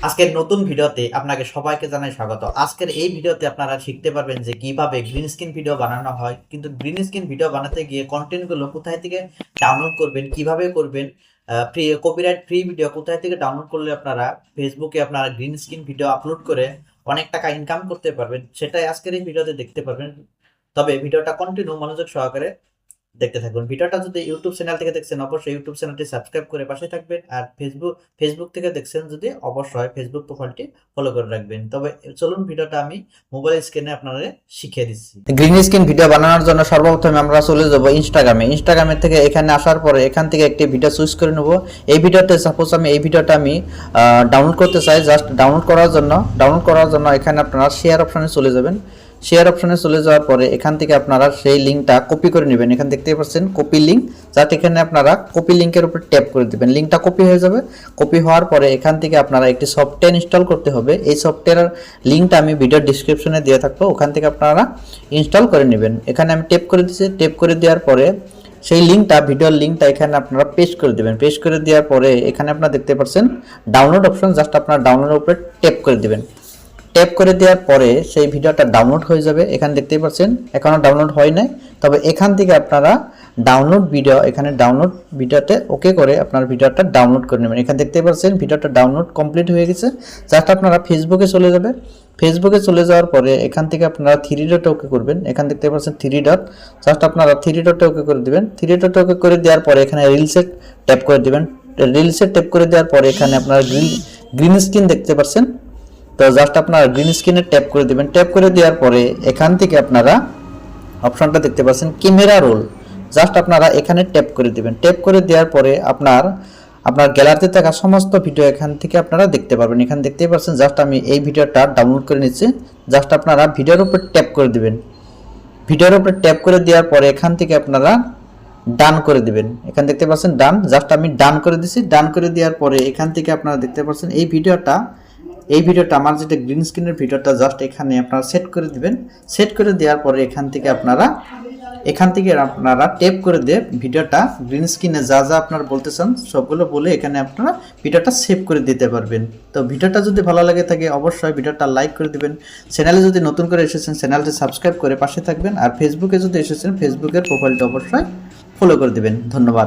আজকের নতুন ভিডিওতে আপনাকে সবাইকে জানাই স্বাগত। আজকের এই ভিডিওতে আপনারা শিখতে পারবেন যে কিভাবে গ্রিন স্ক্রিন ভিডিও বানানো হয়। কিন্তু গ্রিন স্ক্রিন ভিডিও বানাতে গিয়ে কন্টেন্টগুলো কোথায় থেকে ডাউনলোড করবেন, কিভাবে করবেন, ফ্রি কপিরাইট ফ্রি ভিডিও কোথায় থেকে ডাউনলোড করলে আপনারা ফেসবুকে আপনারা গ্রিন স্ক্রিন ভিডিও আপলোড করে অনেক টাকা ইনকাম করতে পারবেন, সেটাই আজকের এই ভিডিওতে দেখতে পারবেন। তবে ভিডিওটা কন্টিনিউ মনোযোগ সহকারে দেখতে থাকুন। ভিডিওটা যদি ইউটিউব চ্যানেল থেকে দেখছেন অবশ্যই ইউটিউব চ্যানেলটি সাবস্ক্রাইব করে পাশে থাকবেন, আর ফেসবুক থেকে দেখছেন যদি অবশ্যই ফেসবুক প্রোফাইলটি ফলো করে রাখবেন। তবে চলুন ভিডিওটা আমি মোবাইল স্ক্রিনে আপনাদের শিখিয়ে দিচ্ছি। গ্রিন স্ক্রিন ভিডিও বানানোর জন্য সর্বপ্রথমে আমরা চলে যাব ইনস্টাগ্রামের থেকে এখানে আসার পরে এখান থেকে একটি ভিডিও চুজ করে নেব। এই ভিডিওতে সাপোজ আমি এই ভিডিওটা আমি ডাউনলোড করতে চাই। জাস্ট ডাউনলোড করার জন্য এখানে আপনারা শেয়ার অপশনে চলে যাবেন। শেয়ার অপশনে চলে যাওয়ার পরে এখান থেকে আপনারা সেই লিঙ্কটা কপি করে নেবেন। এখানে দেখতে পাচ্ছেন কপি লিঙ্ক, জাস্ট এখানে আপনারা কপি লিঙ্কের উপর ট্যাপ করে দিবেন। লিঙ্কটা কপি হয়ে যাবে। কপি হওয়ার পরে এখান থেকে আপনারা একটি সফটওয়্যার ইনস্টল করতে হবে। এই সফটওয়্যারের লিঙ্কটা আমি ভিডিওর ডেসক্রিপশনে দিয়ে থাকবো, ওখান থেকে আপনারা ইনস্টল করে নেবেন। এখানে আমি ট্যাপ করে দিচ্ছি। ট্যাপ করে দেওয়ার পরে সেই লিঙ্কটা, ভিডিওর লিঙ্কটা এখানে আপনারা পেস্ট করে দেবেন। পেস্ট করে দেওয়ার পরে এখানে আপনারা দেখতে পাচ্ছেন ডাউনলোড অপশন, জাস্ট আপনারা ডাউনলোডের উপরে ট্যাপ করে দিবেন। ট্যাপ করে দেওয়ার পরে সেই ভিডিওটা ডাউনলোড হয়ে যাবে। এখানে দেখতেই পাচ্ছেন এখনও ডাউনলোড হয় নাই, তবে এখান থেকে আপনারা ডাউনলোড ভিডিও, এখানে ডাউনলোড ভিডিওতে ওকে করে আপনার ভিডিওটা ডাউনলোড করে নেবেন। এখানে দেখতেই পাচ্ছেন ভিডিওটা ডাউনলোড কমপ্লিট হয়ে গেছে। জাস্ট আপনারা ফেসবুকে চলে যাবে। ফেসবুকে চলে যাওয়ার পরে এখান থেকে আপনারা 3 ডট ওকে করবেন। এখানে দেখতে পাচ্ছেন 3 ডট, জাস্ট আপনারা 3 ডট ওকে করে দিবেন। 3 ডট ওকে করে দেওয়ার পরে এখানে রিলসে ট্যাপ করে দিবেন। রিলসে ট্যাপ করে দেওয়ার পরে এখানে আপনারা গ্রিন স্ক্রিন দেখতে পাচ্ছেন, তো জাস্ট আপনারা গ্রিন স্ক্রিনে ট্যাপ করে দিবেন। ট্যাপ করে দেওয়ার পরে এখান থেকে আপনারা অপশনটা দেখতে পাচ্ছেন ক্যামেরা রোল, জাস্ট আপনারা এখানে ট্যাপ করে দিবেন। ট্যাপ করে দেওয়ার পরে আপনার গ্যালারিতে থাকা সমস্ত ভিডিও এখান থেকে আপনারা দেখতে পারবেন। এখানে দেখতেই পাচ্ছেন জাস্ট আমি এই ভিডিওটা ডাউনলোড করে নিচ্ছি। জাস্ট আপনারা ভিডিওর উপর ট্যাপ করে দিবেন। ভিডিওর উপর ট্যাপ করে দেওয়ার পরে এখান থেকে আপনারা ডান করে দিবেন। এখানে দেখতে পাচ্ছেন ডান, জাস্ট আমি ডান করে দিছি। ডান করে দেওয়ার পরে এখান থেকে আপনারা দেখতে পাচ্ছেন এই ভিডিওটা আমার যেটা গ্রিন স্ক্রিনের ভিডিওটা জাস্ট এখানে আপনারা সেট করে দিবেন। সেট করে দেওয়ার পরে এখান থেকে আপনারা ট্যাপ করে দিয়ে ভিডিওটা গ্রিন স্ক্রিনে যা আপনারা বলতে চান সবগুলো বলে এখানে আপনারা ভিডিওটা সেভ করে দিতে পারবেন। তো ভিডিওটা যদি ভালো লাগে থাকে অবশ্যই ভিডিওটা লাইক করে দিবেন। চ্যানেলে যদি নতুন করে এসেছেন চ্যানেলটি সাবস্ক্রাইব করে পাশে থাকবেন, আর ফেসবুকে যদি এসেছেন ফেসবুকের প্রোফাইলটা অবশ্যই ফলো করে দিবেন। ধন্যবাদ।